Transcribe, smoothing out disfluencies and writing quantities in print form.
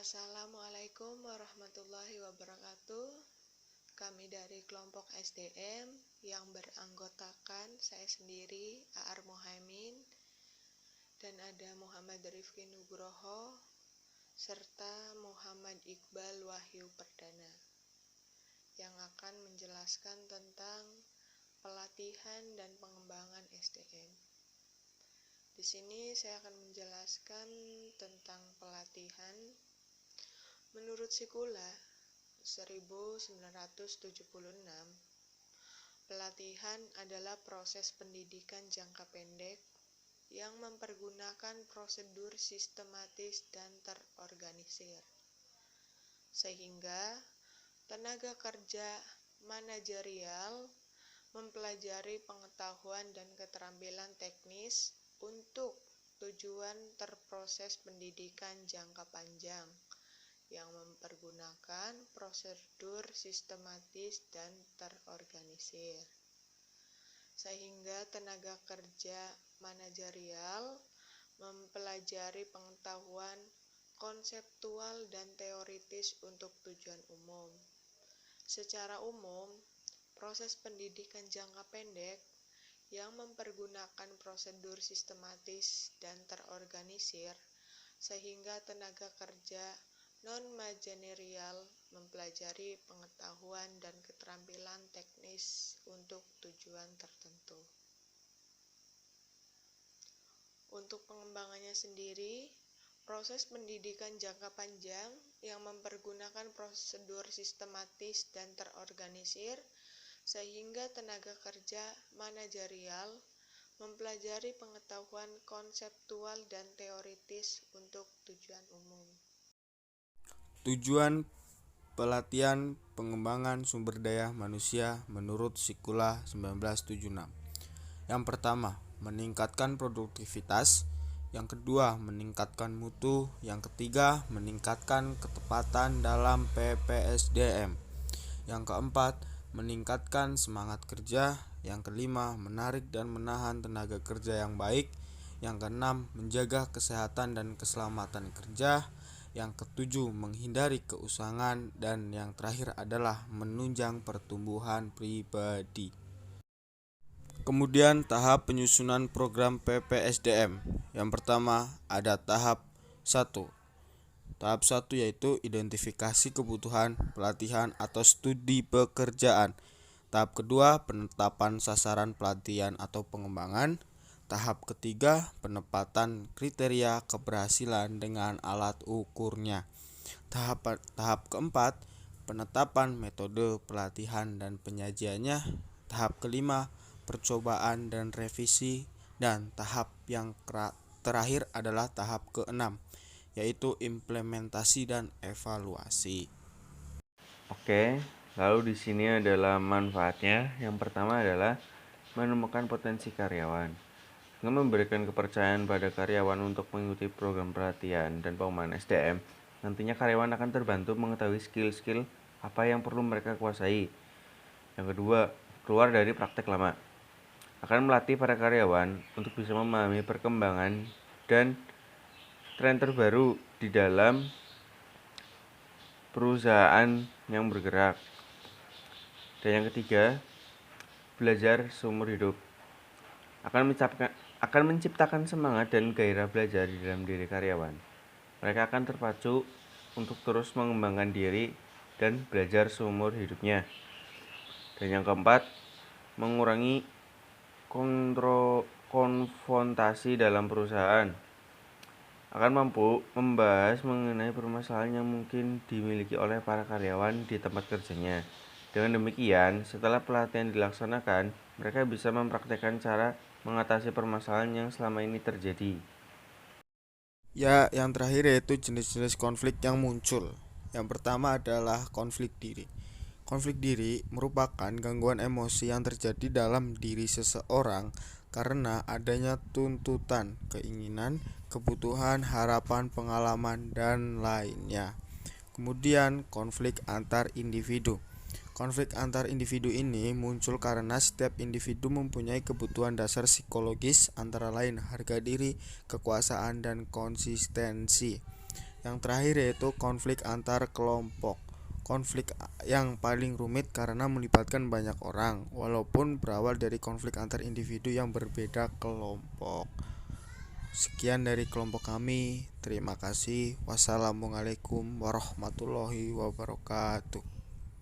Assalamualaikum warahmatullahi wabarakatuh. Kami dari kelompok SDM yang beranggotakan saya sendiri, Aar Muhaimin, dan ada Muhammad Rifki Nugroho, serta Muhammad Iqbal Wahyu Perdana, yang akan menjelaskan tentang pelatihan dan pengembangan SDM. Di sini saya akan menjelaskan tentang pelatihan. Menurut Sikula 1976, pelatihan adalah proses pendidikan jangka pendek yang mempergunakan prosedur sistematis dan terorganisir, sehingga tenaga kerja manajerial mempelajari pengetahuan dan keterampilan teknis untuk tujuan terproses pendidikan jangka panjang yang mempergunakan prosedur sistematis dan terorganisir, sehingga tenaga kerja manajerial mempelajari pengetahuan konseptual dan teoritis untuk tujuan umum. Secara umum, proses pendidikan jangka pendek yang mempergunakan prosedur sistematis dan terorganisir, sehingga tenaga kerja non-manajerial mempelajari pengetahuan dan keterampilan teknis untuk tujuan tertentu. Untuk pengembangannya sendiri, proses pendidikan jangka panjang yang mempergunakan prosedur sistematis dan terorganisir, sehingga tenaga kerja manajerial mempelajari pengetahuan konseptual dan teoritis untuk tujuan umum. Tujuan pelatihan pengembangan sumber daya manusia menurut Sikula 1976. Yang pertama, meningkatkan produktivitas. Yang kedua, meningkatkan mutu. Yang ketiga, meningkatkan ketepatan dalam PPSDM. Yang keempat, meningkatkan semangat kerja. Yang kelima, menarik dan menahan tenaga kerja yang baik. Yang keenam, menjaga kesehatan dan keselamatan kerja. Yang ketujuh, menghindari keusangan. Dan yang terakhir adalah menunjang pertumbuhan pribadi. Kemudian tahap penyusunan program PPSDM. Yang pertama ada tahap 1. Tahap 1 yaitu identifikasi kebutuhan pelatihan atau studi pekerjaan. Tahap kedua, penetapan sasaran pelatihan atau pengembangan. Tahap ketiga, penempatan kriteria keberhasilan dengan alat ukurnya. Tahap keempat, penetapan metode pelatihan dan penyajiannya. Tahap kelima, percobaan dan revisi. Dan tahap yang terakhir adalah tahap keenam, yaitu implementasi dan evaluasi. Oke, lalu di sini adalah manfaatnya. Yang pertama adalah menemukan potensi karyawan. Dengan memberikan kepercayaan pada karyawan untuk mengikuti program pelatihan dan pengembangan SDM, nantinya karyawan akan terbantu mengetahui skill-skill apa yang perlu mereka kuasai. Yang kedua, keluar dari praktek lama. Akan melatih para karyawan untuk bisa memahami perkembangan dan tren terbaru di dalam perusahaan yang bergerak. Dan yang ketiga, belajar seumur hidup. Akan menciptakan semangat dan gairah belajar di dalam diri karyawan. Mereka akan terpacu untuk terus mengembangkan diri dan belajar seumur hidupnya. Dan yang keempat, mengurangi konfrontasi dalam perusahaan. Akan mampu membahas mengenai permasalahan yang mungkin dimiliki oleh para karyawan di tempat kerjanya. Dengan demikian, setelah pelatihan dilaksanakan, mereka bisa mempraktekkan cara mengatasi permasalahan yang selama ini terjadi. Ya, yang terakhir yaitu jenis-jenis konflik yang muncul. Yang pertama adalah konflik diri. Konflik diri merupakan gangguan emosi yang terjadi dalam diri seseorang karena adanya tuntutan, keinginan, kebutuhan, harapan, pengalaman, dan lainnya. Kemudian konflik antar individu. Konflik antar individu ini muncul karena setiap individu mempunyai kebutuhan dasar psikologis, antara lain harga diri, kekuasaan, dan konsistensi. Yang terakhir yaitu konflik antar kelompok. Konflik yang paling rumit karena melibatkan banyak orang, walaupun berawal dari konflik antar individu yang berbeda kelompok. Sekian dari kelompok kami. Terima kasih. Wassalamualaikum warahmatullahi wabarakatuh.